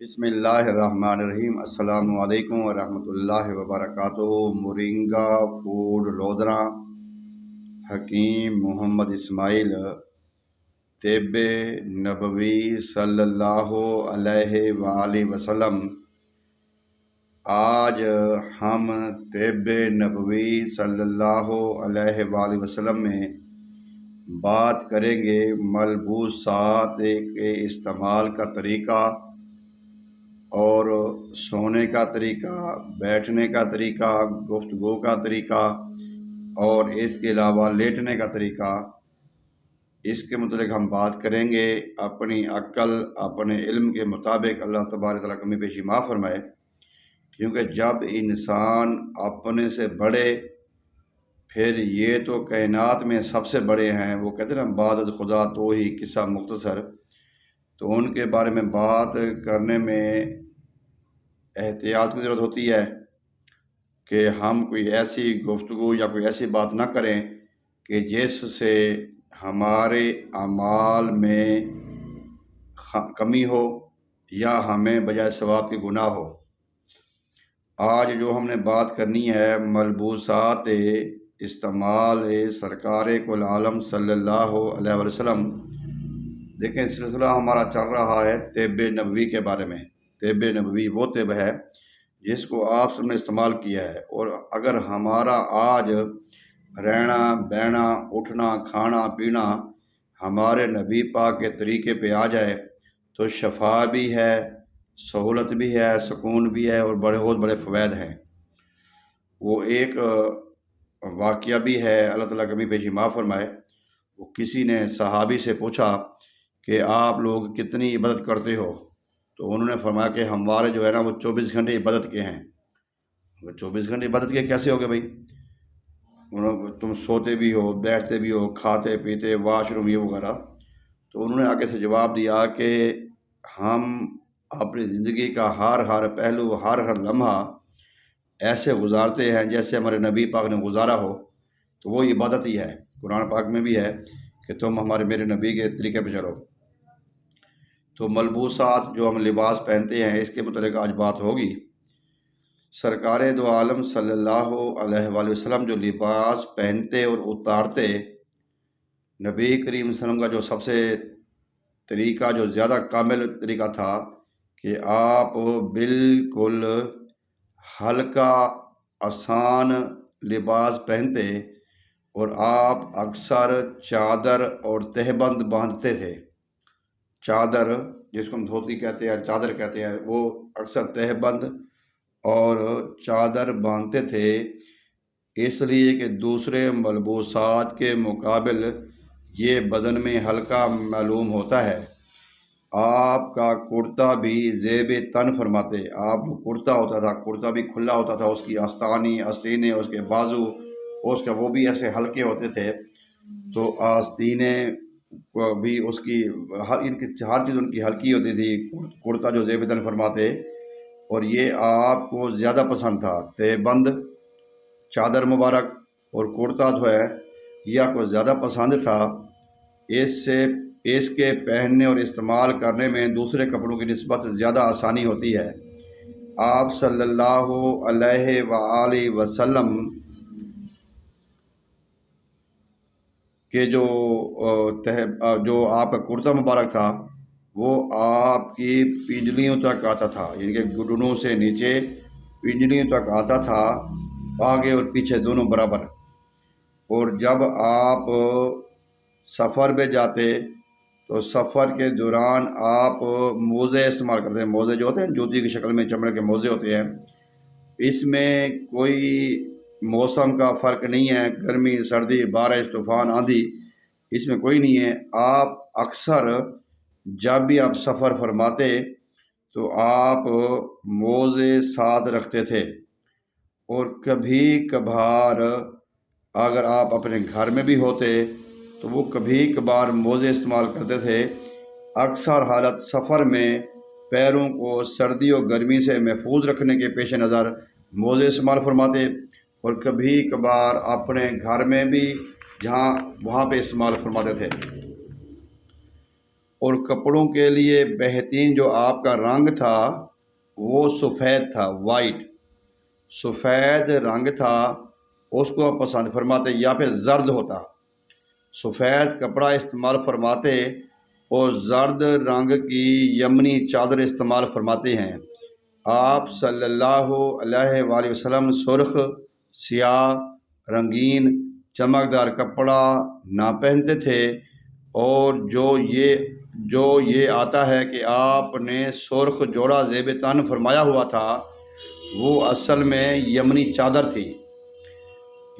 بسم اللہ الرحمن الرحیم۔ السلام علیکم ورحمۃ اللہ وبرکاتہ۔ مورنگا فوڈ لودھراں، حکیم محمد اسماعیل، طب نبوی صلی اللہ علیہ وآلہ وسلم۔ آج ہم طب نبوی صلی اللہ علیہ وآلہ وسلم میں بات کریں گے ملبوسات کے استعمال کا طریقہ اور سونے کا طریقہ، بیٹھنے کا طریقہ، گفتگو کا طریقہ اور اس کے علاوہ لیٹنے کا طریقہ۔ اس کے متعلق ہم بات کریں گے۔ اپنی عقل، اپنے علم کے مطابق اللہ تبارک تعالیٰ کمی بیشی معاف فرمائے، کیونکہ جب انسان اپنے سے بڑے، پھر یہ تو کائنات میں سب سے بڑے ہیں، وہ کہتے ہیں نا بعد از خدا تو ہی قصہ مختصر، تو ان کے بارے میں بات کرنے میں احتیاط کی ضرورت ہوتی ہے کہ ہم کوئی ایسی گفتگو یا کوئی ایسی بات نہ کریں کہ جس سے ہمارے اعمال میں کمی ہو یا ہمیں بجائے ثواب کی گناہ ہو۔ آج جو ہم نے بات کرنی ہے ملبوسات استعمال سرکار کل عالم صلی اللہ علیہ وسلم۔ دیکھیں، سلسلہ ہمارا چل رہا ہے طب نبوی کے بارے میں۔ طب نبوی وہ طب ہے جس کو آپ سب نے استعمال کیا ہے، اور اگر ہمارا آج رہنا بہنا، اٹھنا کھانا پینا ہمارے نبی پاک کے طریقے پہ آ جائے تو شفا بھی ہے، سہولت بھی ہے، سکون بھی ہے اور بہت بڑے فوائد ہیں۔ وہ ایک واقعہ بھی ہے، اللہ تعالیٰ کمی بیشی معاف فرمائے۔ وہ کسی نے صحابی سے پوچھا کہ آپ لوگ کتنی عبادت کرتے ہو؟ تو انہوں نے فرمایا کہ ہمارے جو ہے نا وہ 24 گھنٹے عبادت کے ہیں۔ 24 گھنٹے عبادت کے کیسے ہو گئے بھائی؟ تم سوتے بھی ہو، بیٹھتے بھی ہو، کھاتے پیتے، واش روم یہ وغیرہ۔ تو انہوں نے آگے سے جواب دیا کہ ہم اپنی زندگی کا ہر پہلو، ہر لمحہ ایسے گزارتے ہیں جیسے ہمارے نبی پاک نے گزارا ہو، تو وہ عبادت ہی ہے۔ قرآن پاک میں بھی ہے کہ تم میرے نبی کے طریقے پہ چلو۔ تو ملبوسات جو ہم لباس پہنتے ہیں، اس کے متعلق آج بات ہوگی۔ سرکار دو عالم صلی اللہ علیہ وآلہ وسلم جو لباس پہنتے اور اتارتے، نبی کریم صلی اللہ علیہ وسلم کا جو سب سے طریقہ، جو زیادہ کامل طریقہ تھا کہ آپ بالکل ہلکا آسان لباس پہنتے، اور آپ اکثر چادر اور تہبند باندھتے تھے۔ چادر جس کو ہم دھوتی کہتے ہیں، چادر کہتے ہیں، وہ اکثر تہبند اور چادر باندھتے تھے، اس لیے کہ دوسرے ملبوسات کے مقابل یہ بدن میں ہلکا معلوم ہوتا ہے۔ آپ کا کرتا بھی زیب تن فرماتے۔ آپ جو کرتا ہوتا تھا، کرتا بھی کھلا ہوتا تھا، اس کی آستانی، آستینے، اس کے بازو، اس کا وہ بھی ایسے ہلکے ہوتے تھے، تو آستینے بھی اس کی ہر چیز ان کی ہلکی ہوتی تھی۔ کرتا جو زیب تن فرماتے، اور یہ آپ کو زیادہ پسند تھا۔ تہبند، چادر مبارک اور کرتا جو ہے یہ آپ کو زیادہ پسند تھا۔ اس کے پہننے اور استعمال کرنے میں دوسرے کپڑوں کی نسبت زیادہ آسانی ہوتی ہے۔ آپ صلی اللہ علیہ وآلہ وسلم کہ جو آپ کا کرتا مبارک تھا وہ آپ کی پنجلیوں تک آتا تھا، یعنی کہ گھٹنوں سے نیچے پنجلیوں تک آتا تھا، آگے اور پیچھے دونوں برابر۔ اور جب آپ سفر پہ جاتے تو سفر کے دوران آپ موزے استعمال کرتے ہیں۔ موزے جو ہوتے ہیں جوتی کی شکل میں چمڑے کے موزے ہوتے ہیں۔ اس میں کوئی موسم کا فرق نہیں ہے، گرمی، سردی، بارش، طوفان، آندھی، اس میں کوئی نہیں ہے۔ آپ اکثر جب بھی آپ سفر فرماتے تو آپ موزے ساتھ رکھتے تھے، اور کبھی کبھار اگر آپ اپنے گھر میں بھی ہوتے تو وہ کبھی کبھار موزے استعمال کرتے تھے۔ اکثر حالت سفر میں پیروں کو سردی اور گرمی سے محفوظ رکھنے کے پیش نظر موزے استعمال فرماتے، اور کبھی کبھار اپنے گھر میں بھی وہاں پہ استعمال فرماتے تھے۔ اور کپڑوں کے لیے بہترین جو آپ کا رنگ تھا وہ سفید تھا، وائٹ سفید رنگ تھا، اس کو آپ پسند فرماتے، یا پھر زرد ہوتا، سفید کپڑا استعمال فرماتے اور زرد رنگ کی یمنی چادر استعمال فرماتے ہیں۔ آپ صلی اللہ علیہ وآلہ وسلم سرخ، سیاہ، رنگین، چمکدار کپڑا نہ پہنتے تھے، اور جو یہ آتا ہے کہ آپ نے سرخ جوڑا زیب تن فرمایا ہوا تھا، وہ اصل میں یمنی چادر تھی،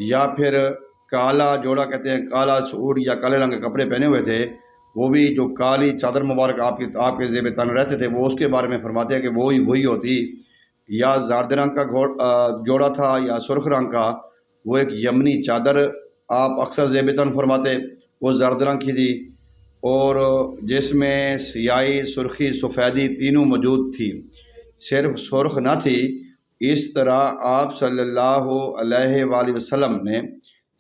یا پھر کالا جوڑا کہتے ہیں، کالا سوٹ یا کالے رنگ کے کپڑے پہنے ہوئے تھے، وہ بھی جو کالی چادر مبارک آپ کے زیب تن رہتے تھے، وہ اس کے بارے میں فرماتے ہیں کہ وہی ہوتی، یا زرد رنگ کا جوڑا تھا یا سرخ رنگ کا، وہ ایک یمنی چادر آپ اکثر زیب تن فرماتے، وہ زرد رنگ کی تھی، اور جس میں سیاہی، سرخی، سفیدی تینوں موجود تھی، صرف سرخ نہ تھی۔ اس طرح آپ صلی اللہ علیہ وآلہ وسلم نے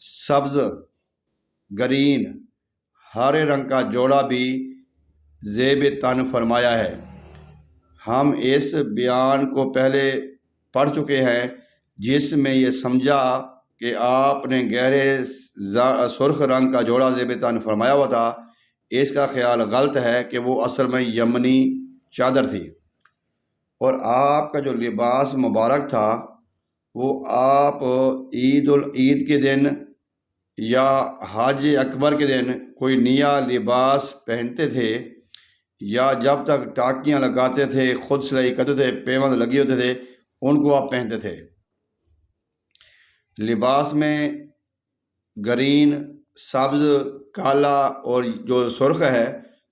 سبز، گرین، ہرے رنگ کا جوڑا بھی زیب تن فرمایا ہے۔ ہم اس بیان کو پہلے پڑھ چکے ہیں، جس میں یہ سمجھا کہ آپ نے گہرے سرخ رنگ کا جوڑا زیب تن فرمایا ہوا تھا۔ اس کا خیال غلط ہے کہ وہ اصل میں یمنی چادر تھی، اور آپ کا جو لباس مبارک تھا وہ آپ عید کے دن یا حج اکبر کے دن کوئی نیا لباس پہنتے تھے، یا جب تک ٹاکیاں لگاتے تھے، خود سلائی کرتے تھے، پیوند لگی ہوتے تھے، ان کو آپ پہنتے تھے۔ لباس میں گرین، سبز، کالا اور جو سرخ ہے،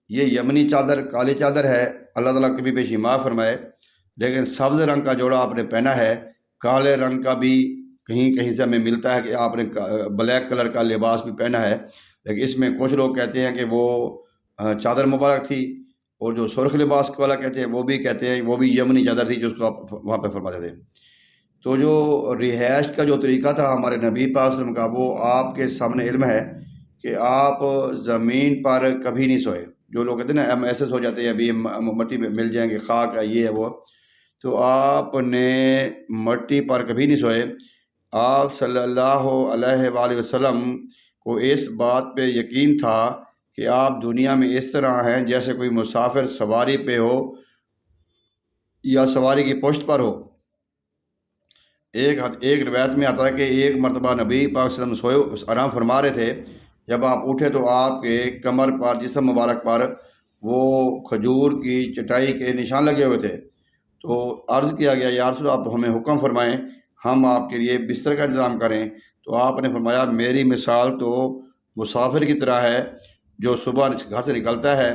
یہ یمنی چادر، کالی چادر ہے، اللہ تعالیٰ کبھی پیشی معاف فرمائے۔ لیکن سبز رنگ کا جوڑا آپ نے پہنا ہے، کالے رنگ کا بھی کہیں سے ہمیں ملتا ہے کہ آپ نے بلیک کلر کا لباس بھی پہنا ہے، لیکن اس میں کچھ لوگ کہتے ہیں کہ وہ چادر مبارک تھی، اور جو سرخ لباس والا کہتے ہیں وہ بھی کہتے ہیں وہ بھی یمنی چادر تھی، جس کو آپ وہاں پہ فرماتے تھے۔ تو جو رہائش کا جو طریقہ تھا ہمارے نبی پاک صلی اللہ علیہ وسلم کا، وہ آپ کے سامنے علم ہے کہ آپ زمین پر کبھی نہیں سوئے۔ جو لوگ کہتے ہیں نا ہم ایسے سو جاتے ہیں، ابھی مٹی پہ مل جائیں گے، خاک ہے، یہ ہے وہ، تو آپ نے مٹی پر کبھی نہیں سوئے۔ آپ صلی اللہ علیہ وآلہ وسلم کو اس بات پہ یقین تھا کہ آپ دنیا میں اس طرح ہیں جیسے کوئی مسافر سواری پہ ہو یا سواری کی پشت پر ہو۔ ایک روایت میں آتا ہے کہ ایک مرتبہ نبی پاک صلی اللہ علیہ وسلم سوئے آرام فرما رہے تھے، جب آپ اٹھے تو آپ کے کمر پر، جسم مبارک پر وہ کھجور کی چٹائی کے نشان لگے ہوئے تھے۔ تو عرض کیا گیا، یا رسول اللہ، آپ ہمیں حکم فرمائیں، ہم آپ کے لیے بستر کا انتظام کریں۔ تو آپ نے فرمایا، میری مثال تو مسافر کی طرح ہے جو صبح گھر سے نکلتا ہے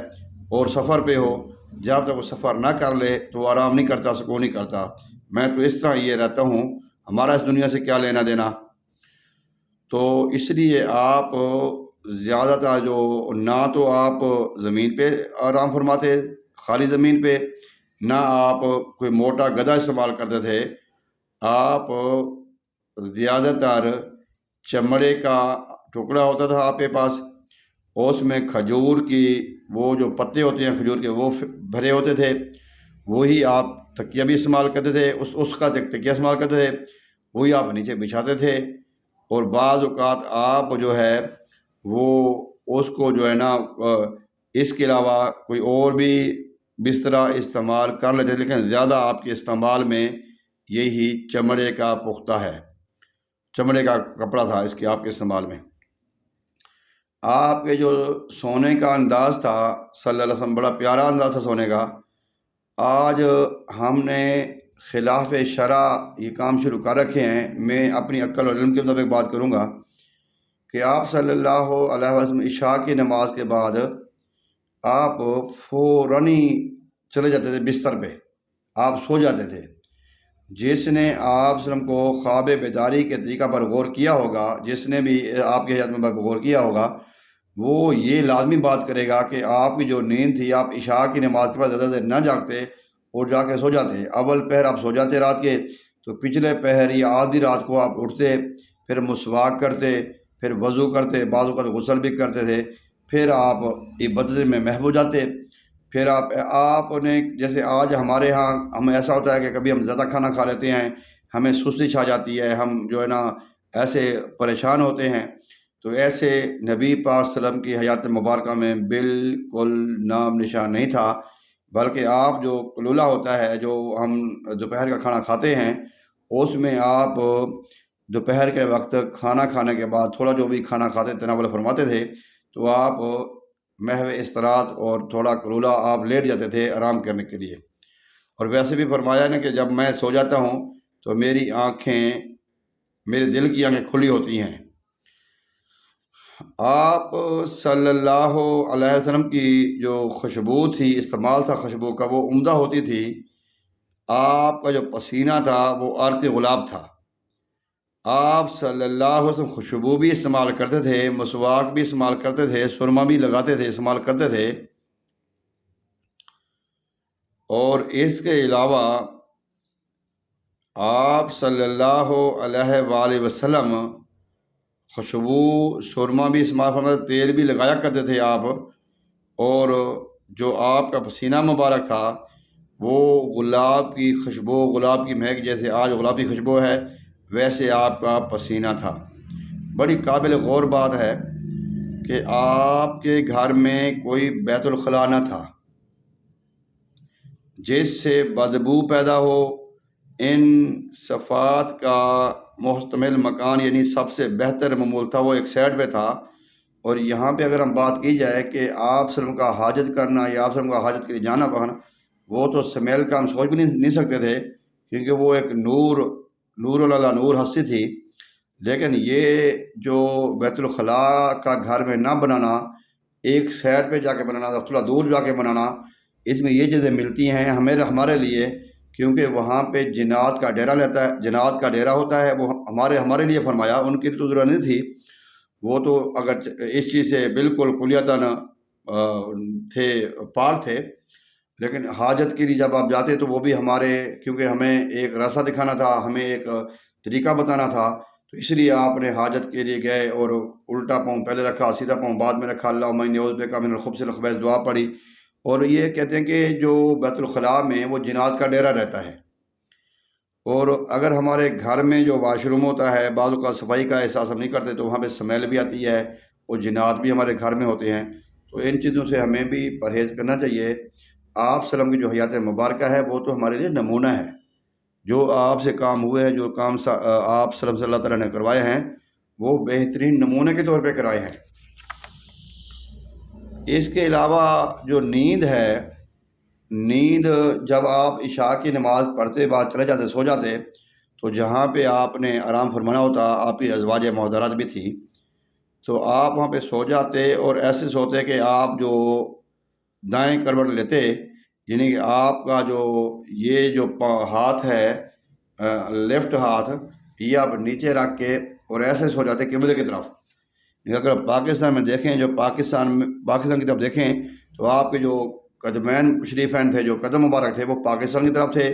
اور سفر پہ ہو، جب تک وہ سفر نہ کر لے تو وہ آرام نہیں کرتا، سکون نہیں کرتا۔ میں تو اس طرح یہ رہتا ہوں، ہمارا اس دنیا سے کیا لینا دینا۔ تو اس لیے آپ زیادہ تر نہ تو آپ زمین پہ آرام فرماتے، خالی زمین پہ، نہ آپ کوئی موٹا گدا استعمال کرتے تھے، آپ زیادہ تر چمڑے کا ٹکڑا ہوتا تھا آپ کے پاس، اس میں کھجور کی وہ جو پتے ہوتے ہیں کھجور کے وہ بھرے ہوتے تھے، وہی آپ تکیہ بھی استعمال کرتے تھے، اس کا تکیہ استعمال کرتے تھے، وہی آپ نیچے بچھاتے تھے۔ اور بعض اوقات آپ جو ہے وہ اس کو جو ہے نا اس کے علاوہ کوئی اور بھی بسترا استعمال کر لیتے، لیکن زیادہ آپ کے استعمال میں یہی چمڑے کا پختہ ہے، چمڑے کا کپڑا تھا اس کے آپ کے استعمال میں۔ آپ کے جو سونے کا انداز تھا صلی اللہ علیہ وسلم، بڑا پیارا انداز تھا سونے کا۔ آج ہم نے خلاف شرع یہ کام شروع کر رکھے ہیں۔ میں اپنی عقل اور علم کے مطابق بات کروں گا کہ آپ صلی اللہ علیہ وسلم عشاء کی نماز کے بعد آپ فوراً ہی چلے جاتے تھے بستر پہ، آپ سو جاتے تھے۔ جس نے آپ صلی اللہ علیہ وسلم کو خواب بیداری کے طریقہ پر غور کیا ہوگا، جس نے بھی آپ کے حیات میں غور کیا ہوگا، وہ یہ لازمی بات کرے گا کہ آپ کی جو نیند تھی، آپ عشاء کی نماز کے بعد زیادہ دیر نہ جاگتے اور جا کے سو جاتے۔ اول پہر آپ سو جاتے رات کے، تو پچھلے پہر یا آدھی رات کو آپ اٹھتے، پھر مسواک کرتے، پھر وضو کرتے، بعض اوقات غسل بھی کرتے تھے، پھر آپ بدلے میں محو ہو جاتے۔ پھر آپ نے جیسے آج ہمارے ہاں ہم ایسا ہوتا ہے کہ کبھی ہم زیادہ کھانا کھا لیتے ہیں، ہمیں سستی چھا جاتی ہے، ہم جو ہے نا ایسے پریشان ہوتے ہیں، تو ایسے نبی پاک صلی اللہ علیہ وسلم کی حیات مبارکہ میں بالکل نام نشان نہیں تھا، بلکہ آپ جو قلولہ ہوتا ہے جو ہم دوپہر کا کھانا کھاتے ہیں، اس میں آپ دوپہر کے وقت کھانا کھانے کے بعد تھوڑا جو بھی کھانا کھاتے تناول فرماتے تھے، تو آپ محو استراحت اور تھوڑا قلولہ آپ لیٹ جاتے تھے آرام کرنے کے لیے۔ اور ویسے بھی فرمایا نا کہ جب میں سو جاتا ہوں تو میرے دل کی آنکھیں کھلی ہوتی ہیں۔ آپ صلی اللہ علیہ وسلم کی جو خوشبو تھی، استعمال تھا خوشبو کا، وہ عمدہ ہوتی تھی۔ آپ کا جو پسینہ تھا وہ عرق گلاب تھا۔ آپ صلی اللہ علیہ وسلم خوشبو بھی استعمال کرتے تھے، مسواک بھی استعمال کرتے تھے، سرما بھی لگاتے تھے، استعمال کرتے تھے، اور اس کے علاوہ آپ صلی اللہ علیہ وآلہ وسلم خوشبو سرما بھی استعمال کرتے، تیل بھی لگایا کرتے تھے آپ، اور جو آپ کا پسینہ مبارک تھا وہ گلاب کی خوشبو، گلاب کی مہک، جیسے آج گلاب کی خوشبو ہے ویسے آپ کا پسینہ تھا۔ بڑی قابل غور بات ہے کہ آپ کے گھر میں کوئی بیت الخلاء نہ تھا جس سے بدبو پیدا ہو۔ ان صفات کا محتمل مکان یعنی سب سے بہتر معمول تھا وہ ایک سائڈ پہ تھا، اور یہاں پہ اگر ہم بات کی جائے کہ آپ صلی اللہ علیہ وسلم کا حاجت کرنا یا آپ صلی اللہ علیہ وسلم کا حاجت کے لیے جانا پڑنا، وہ تو سمیل کا ہم سوچ بھی نہیں سکتے تھے، کیونکہ وہ ایک نور اللہ نور ہستی تھی۔ لیکن یہ جو بیت الخلاء کا گھر میں نہ بنانا، ایک سائڈ پہ جا کے بنانا، تھوڑا دور جا کے بنانا، اس میں یہ چیزیں ملتی ہیں ہمارے لیے، کیونکہ وہاں پہ جنات کا ڈیرا ہوتا ہے۔ وہ ہمارے لیے فرمایا، ان کی تو ضرورت نہیں تھی، وہ تو اگر اس چیز سے بالکل کلیتاً پاک تھے، لیکن حاجت کے لیے جب آپ جاتے تو وہ بھی کیونکہ ہمیں ایک راستہ دکھانا تھا، ہمیں ایک طریقہ بتانا تھا، تو اس لیے آپ نے حاجت کے لیے گئے اور الٹا پاؤں پہلے رکھا، سیدھا پاؤں بعد میں رکھا، اللہم انی اعوذ بک من الخبث والخبائث دعا پڑھی۔ اور یہ کہتے ہیں کہ جو بیت الخلاء میں وہ جنات کا ڈیرا رہتا ہے، اور اگر ہمارے گھر میں جو واش روم ہوتا ہے بعض اوقات صفائی کا احساس ہم نہیں کرتے تو وہاں پہ سمیل بھی آتی ہے، اور جنات بھی ہمارے گھر میں ہوتے ہیں، تو ان چیزوں سے ہمیں بھی پرہیز کرنا چاہیے۔ آپ صلی اللہ علیہ وسلم کی جو حیات مبارکہ ہے وہ تو ہمارے لیے نمونہ ہے، جو آپ سے کام ہوئے ہیں، جو کام آپ صلی اللہ تعالیٰ نے کروائے ہیں وہ بہترین نمونے کے طور پہ کرائے ہیں۔ اس کے علاوہ جو نیند ہے، نیند جب آپ عشاء کی نماز پڑھتے بعد چلے جاتے، سو جاتے، تو جہاں پہ آپ نے آرام فرمانا ہوتا، آپ کی ازواج محترمات بھی تھی، تو آپ وہاں پہ سو جاتے، اور ایسے سوتے کہ آپ جو دائیں کروٹ لیتے، یعنی کہ آپ کا جو ہاتھ ہے لیفٹ ہاتھ، یہ آپ نیچے رکھ کے اور ایسے سو جاتے قبلے کی طرف۔ اگر آپ پاکستان میں دیکھیں، پاکستان کی طرف دیکھیں تو آپ کے جو قدمین شریفین تھے، جو قدم مبارک تھے وہ پاکستان کی طرف تھے،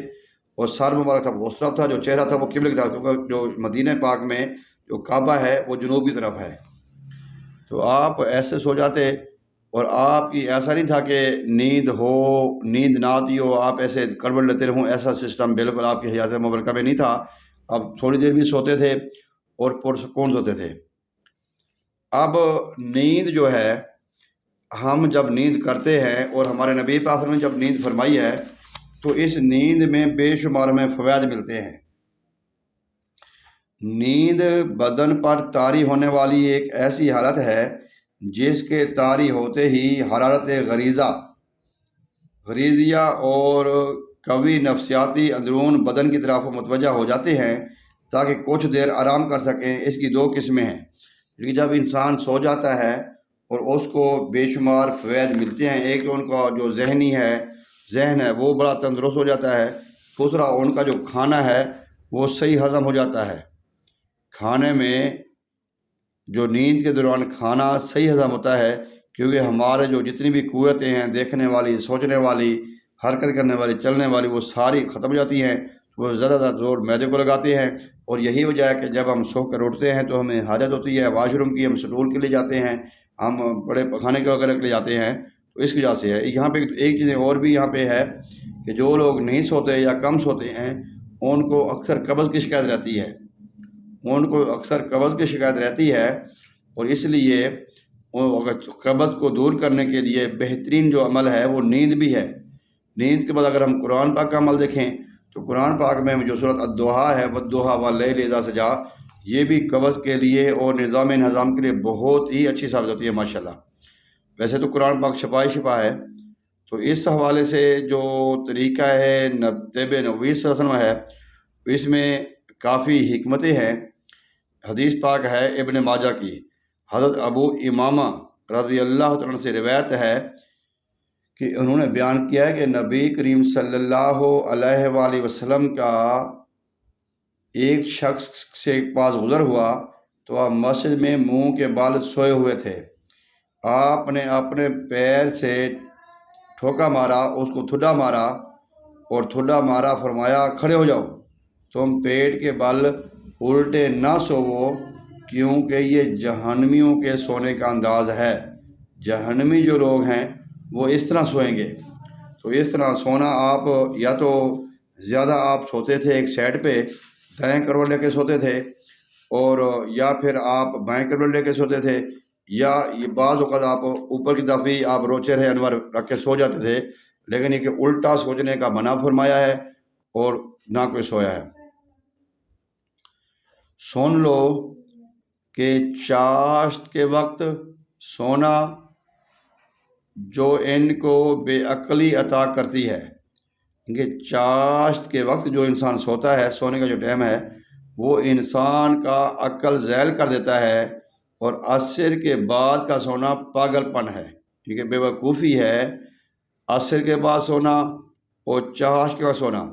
اور سر مبارک تھا وہ اس طرف تھا، جو چہرہ تھا وہ قبلے کی طرف، کیونکہ جو مدینہ پاک میں جو کعبہ ہے وہ جنوب کی طرف ہے، تو آپ ایسے سو جاتے، اور آپ کی ایسا نہیں تھا کہ نیند نہ آتی ہو آپ ایسے کروٹ لیتے رہوں، ایسا سسٹم بالکل آپ کی حیات مبارکہ میں نہیں تھا۔ اب تھوڑی دیر بھی سوتے تھے اور پرسکون سوتے تھے۔ اب نیند جو ہے، ہم جب نیند کرتے ہیں اور ہمارے نبی پاک صلی اللہ علیہ وسلم نے جب نیند فرمائی ہے تو اس نیند میں بے شمار ہمیں فوائد ملتے ہیں۔ نیند بدن پر طاری ہونے والی ایک ایسی حالت ہے جس کے طاری ہوتے ہی حرارت غریزیہ اور قوی نفسیاتی اندرون بدن کی طرف متوجہ ہو جاتے ہیں تاکہ کچھ دیر آرام کر سکیں۔ اس کی دو قسمیں ہیں، کیونکہ جب انسان سو جاتا ہے اور اس کو بے شمار فوائد ملتے ہیں، ایک تو ان کا جو ذہن ہے وہ بڑا تندرست ہو جاتا ہے، دوسرا ان کا جو کھانا ہے وہ صحیح ہضم ہو جاتا ہے۔ کھانے میں جو نیند کے دوران کھانا صحیح ہضم ہوتا ہے، کیونکہ ہمارے جو جتنی بھی قوتیں ہیں، دیکھنے والی، سوچنے والی، حرکت کرنے والی، چلنے والی، وہ ساری ختم ہو جاتی ہیں، وہ زیادہ تر زور معدے کو لگاتے ہیں، اور یہی وجہ ہے کہ جب ہم سو کر اٹھتے ہیں تو ہمیں حاجت ہوتی ہے واش روم کی، ہم سٹول کے لیے جاتے ہیں، ہم بڑے کھانے کے وغیرہ کے لیے جاتے ہیں، تو اس کی وجہ سے ہے۔ یہاں پہ ایک چیز اور بھی یہاں پہ ہے کہ جو لوگ نہیں سوتے یا کم سوتے ہیں ان کو اکثر قبض کی شکایت رہتی ہے، اور اس لیے قبض کو دور کرنے کے لیے بہترین جو عمل ہے وہ نیند بھی ہے۔ نیند کے بعد اگر ہم قرآن پاک کا عمل دیکھیں تو قرآن پاک میں جو سورۃ الضحیٰ ہے، والضحیٰ واللیل اذا سجی، یہ بھی قبض کے لیے اور نظام کے لیے بہت ہی اچھی ثابت ہوتی ہے ماشاءاللہ۔ ویسے تو قرآن پاک شفا ہے، تو اس حوالے سے جو طریقہ ہے طب نبوی صلی اللہ علیہ وسلم ہے، اس میں کافی حکمتیں ہیں۔ حدیث پاک ہے ابن ماجہ کی، حضرت ابو امامہ رضی اللہ تعالیٰ عنہ سے روایت ہے کہ انہوں نے بیان کیا ہے کہ نبی کریم صلی اللہ علیہ وآلہ وسلم کا ایک شخص سے پاس گزر ہوا تو آپ مسجد میں منہ کے بال سوئے ہوئے تھے۔ آپ نے اپنے پیر سے ٹھوکا مارا، اس کو تھوڑا مارا اور تھوڑا مارا، فرمایا کھڑے ہو جاؤ، تم پیٹ کے بل الٹے نہ سوو، کیونکہ یہ جہنمیوں کے سونے کا انداز ہے۔ جہنمی جو لوگ ہیں وہ اس طرح سوئیں گے۔ تو اس طرح سونا، آپ یا تو زیادہ آپ سوتے تھے ایک سائڈ پہ دائیں کروٹ لے کے سوتے تھے، اور یا پھر آپ بائیں کروٹ لے کے سوتے تھے، یا یہ بعض اوقات آپ اوپر کی طرف ہی آپ روچے رہے انور رکھ کے سو جاتے تھے، لیکن یہ کہ الٹا سوچنے کا منع فرمایا ہے اور نہ کوئی سویا ہے۔ سن لو کہ چاشت کے وقت سونا جو ان کو بے عقلی عطا کرتی ہے، کہ چاشت کے وقت جو انسان سوتا ہے، سونے کا جو ٹائم ہے، وہ انسان کا عقل ذیل کر دیتا ہے، اور عصر کے بعد کا سونا پاگل پن ہے، کیونکہ بے وقوفی ہے۔ عصر کے بعد سونا اور چاشت کے وقت سونا،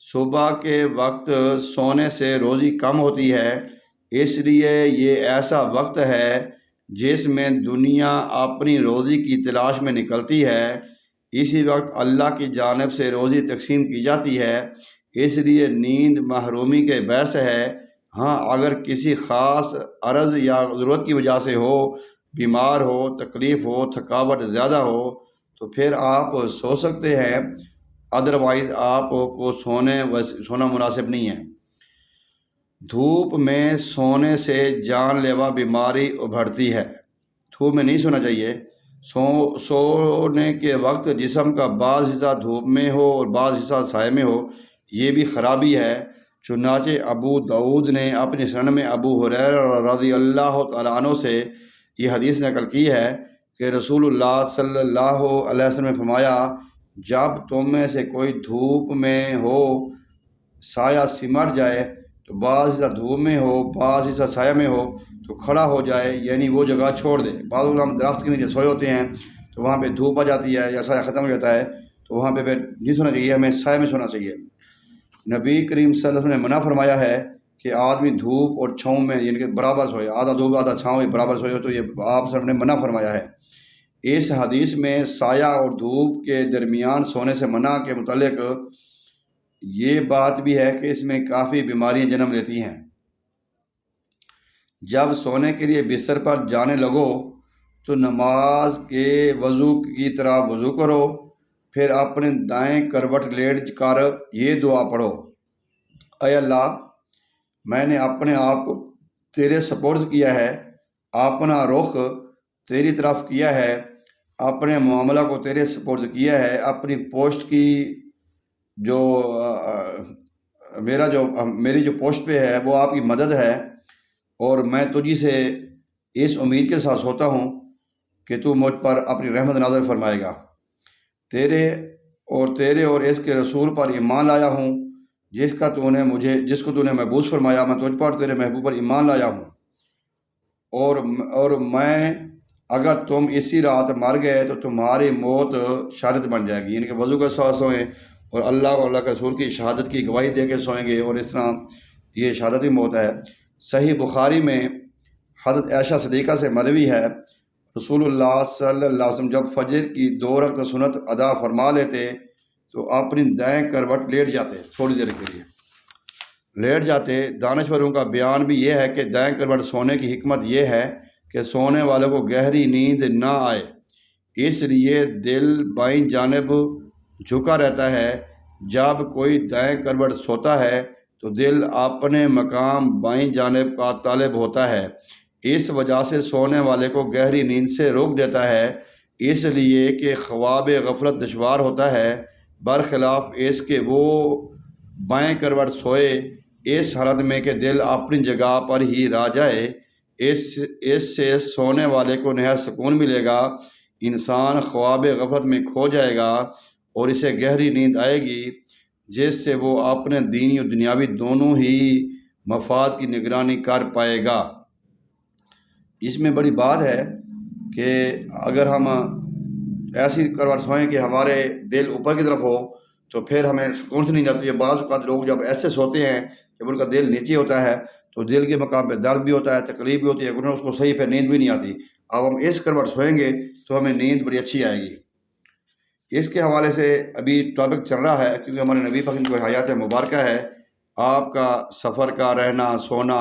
صبح کے وقت سونے سے روزی کم ہوتی ہے، اس لیے یہ ایسا وقت ہے جس میں دنیا اپنی روزی کی تلاش میں نکلتی ہے، اسی وقت اللہ کی جانب سے روزی تقسیم کی جاتی ہے، اس لیے نیند محرومی کے باعث ہے۔ ہاں، اگر کسی خاص عرض یا ضرورت کی وجہ سے ہو، بیمار ہو، تکلیف ہو، تھکاوٹ زیادہ ہو، تو پھر آپ سو سکتے ہیں، ادروائز آپ کو سونا مناسب نہیں ہے۔ دھوپ میں سونے سے جان لیوا بیماری ابھرتی ہے۔ دھوپ میں نہیں سونا چاہیے۔ سونے کے وقت جسم کا بعض حصہ دھوپ میں ہو اور بعض حصہ سائے میں ہو، یہ بھی خرابی ہے۔ چنانچہ ابو داؤد نے اپنی سنن میں ابو ہریرہ رضی اللہ تعالیٰ عنہ سے یہ حدیث نقل کی ہے کہ رسول اللہ صلی اللہ علیہ وسلم نے فرمایا، جب تم میں سے کوئی دھوپ میں ہو، سایہ سمٹ جائے، تو بعض حصہ دھوپ میں ہو، بعض حصہ سایہ میں ہو، تو کھڑا ہو جائے، یعنی وہ جگہ چھوڑ دے۔ بعض لوگ ہم درخت کے نیچے سوئے ہوتے ہیں تو وہاں پہ دھوپ آ جاتی ہے یا سایہ ختم ہو جاتا ہے، تو وہاں پہ پھر نہیں سونا چاہیے، ہمیں سایہ میں سونا چاہیے۔ نبی کریم صلی اللہ علیہ وسلم نے منع فرمایا ہے کہ آدمی دھوپ اور چھاؤں میں یعنی کہ برابر سوئے، آدھا دھوپ آدھا چھاؤں یہ برابر سوئے، تو یہ آپ سب نے منع فرمایا ہے۔ اس حدیث میں سایہ اور دھوپ کے درمیان سونے سے منع کے متعلق یہ بات بھی ہے کہ اس میں کافی بیماریاں جنم لیتی ہیں۔ جب سونے کے لیے بستر پر جانے لگو تو نماز کے وضو کی طرح وضو کرو، پھر اپنے دائیں کروٹ لیٹ کر یہ دعا پڑھو، اے اللہ، میں نے اپنے آپ کو تیرے سپرد کیا ہے، اپنا رخ تیری طرف کیا ہے، اپنے معاملہ کو تیرے سپرد کیا ہے، اپنی پوسٹ کی جو میری جو پوسٹ پہ ہے وہ آپ کی مدد ہے، اور میں تجھی سے اس امید کے ساتھ سوتا ہوں کہ تو مجھ پر اپنی رحمت نازل فرمائے گا۔ تیرے اور اس کے رسول پر ایمان لایا ہوں، جس کو تو نے محبوس فرمایا، میں تجھ پر تیرے محبوب پر ایمان لایا ہوں، اور میں اگر تم اسی رات مر گئے تو تمہاری موت شہادت بن جائے گی، یعنی کہ وضو کے ساتھ سوئیں اور اللہ اور اللہ کے رسول کی شہادت کی گواہی دے کے سوئیں گے، اور اس طرح یہ شہادتی موت ہے۔ صحیح بخاری میں حضرت عائشہ صدیقہ سے مروی ہے، رسول اللہ صلی اللہ علیہ وسلم جب فجر کی 2 رکعت سنت ادا فرما لیتے تو اپنی دائیں کروٹ لیٹ جاتے، تھوڑی دیر کے لیے لیٹ جاتے۔ دانشوروں کا بیان بھی یہ ہے کہ دائیں کروٹ سونے کی حکمت یہ ہے کہ سونے والے کو گہری نیند نہ آئے، اس لیے دل بائیں جانب جھکا رہتا ہے۔ جب کوئی دائیں کروٹ سوتا ہے تو دل اپنے مقام بائیں جانب کا طالب ہوتا ہے، اس وجہ سے سونے والے کو گہری نیند سے روک دیتا ہے، اس لیے کہ خواب غفلت دشوار ہوتا ہے، برخلاف اس کے وہ بائیں کروٹ سوئے، اس حالت میں کہ دل اپنی جگہ پر ہی رہ جائے۔ اس سے سونے والے کو نہایت سکون ملے گا، انسان خواب غفلت میں کھو جائے گا اور اسے گہری نیند آئے گی، جس سے وہ اپنے دینی اور دنیاوی دونوں ہی مفاد کی نگرانی کر پائے گا۔ اس میں بڑی بات ہے کہ اگر ہم ایسی کروٹ سوئیں کہ ہمارے دل اوپر کی طرف ہو تو پھر ہمیں سکون سے نہیں جاتی ہے۔ بعض اوقات لوگ جب ایسے سوتے ہیں جب ان کا دل نیچے ہوتا ہے تو دل کے مقام پہ درد بھی ہوتا ہے، تکلیف بھی ہوتی ہے، اس کو صحیح پہ نیند بھی نہیں آتی۔ اب ہم اس کروٹ سوئیں گے تو ہمیں نیند بڑی اچھی آئے گی۔ اس کے حوالے سے ابھی ٹاپک چل رہا ہے کیونکہ ہمارے نبی پاک کی حیات مبارکہ ہے، آپ کا سفر کا رہنا سونا،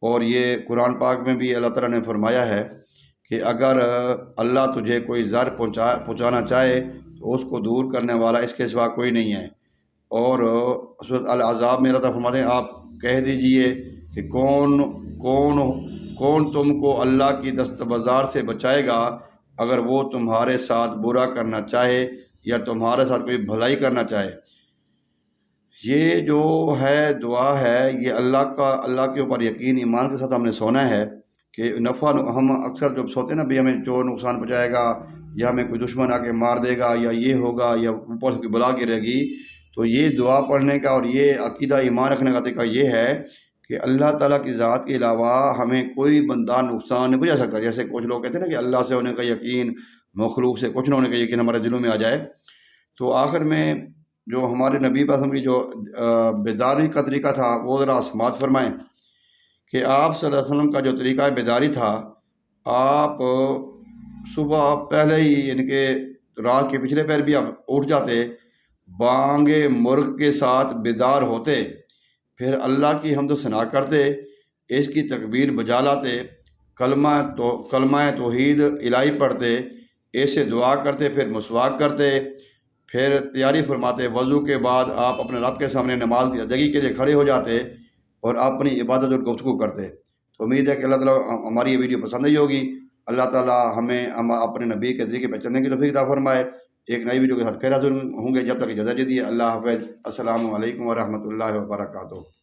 اور یہ قرآن پاک میں بھی اللہ تعالیٰ نے فرمایا ہے کہ اگر اللہ تجھے کوئی ضر پہنچانا چاہے تو اس کو دور کرنے والا اس کے سوا کوئی نہیں ہے۔ اور سورۃ الاحزاب میں اللہ تعالیٰ فرماتے ہیں آپ کہہ دیجئے کہ کون تم کو اللہ کی دست بازار سے بچائے گا اگر وہ تمہارے ساتھ برا کرنا چاہے یا تمہارے ساتھ کوئی بھلائی کرنا چاہے۔ یہ جو ہے دعا ہے، یہ اللہ کے اوپر یقین ایمان کے ساتھ ہم نے سونا ہے کہ ہم اکثر جب سوتے ہیں نا بھی ہمیں چور نقصان پہنچائے گا یا ہمیں کوئی دشمن آ کے مار دے گا یا یہ ہوگا یا اوپر سے کوئی بلا گرے گی، تو یہ دعا پڑھنے کا اور یہ عقیدہ ایمان رکھنے کا طریقہ یہ ہے کہ اللہ تعالیٰ کی ذات کے علاوہ ہمیں کوئی بندہ نقصان نہیں پہنچا سکتا۔ جیسے کچھ لوگ کہتے ہیں نا کہ اللہ سے ہونے کا یقین، مخلوق سے کچھ نہ ہونے کا یقین ہمارے دلوں میں آ جائے۔ تو آخر میں جو ہمارے نبی پاک کی جو بیداری کا طریقہ تھا وہ ذرا سماعت فرمائیں کہ آپ صلی اللہ علیہ وسلم کا جو طریقہ بیداری تھا، آپ صبح پہلے ہی یعنی کہ رات کے پچھلے پہر بھی آپ اٹھ جاتے، بانگ مرغ کے ساتھ بیدار ہوتے، پھر اللہ کی حمد و ثنا کرتے، اس کی تکبیر بجا لاتے، کلمہ توحید الہی پڑھتے، ایسے دعا کرتے، پھر مسواک کرتے، پھر تیاری فرماتے، وضو کے بعد آپ اپنے رب کے سامنے نماز کی ادائیگی کے لیے کھڑے ہو جاتے اور اپنی عبادت اور گفتگو کرتے۔ تو امید ہے کہ اللہ تعالیٰ ہماری یہ ویڈیو پسند آئی ہوگی۔ اللہ تعالیٰ ہمیں اپنے نبی کے طریقے پہ چلنے کی توفیق عطا فرمائے۔ ایک نئی ویڈیو کے ساتھ پھر حاضر ہوں گے، جب تک اجازت دیجیے۔ اللہ حافظ۔ السلام علیکم ورحمۃ اللہ وبرکاتہ۔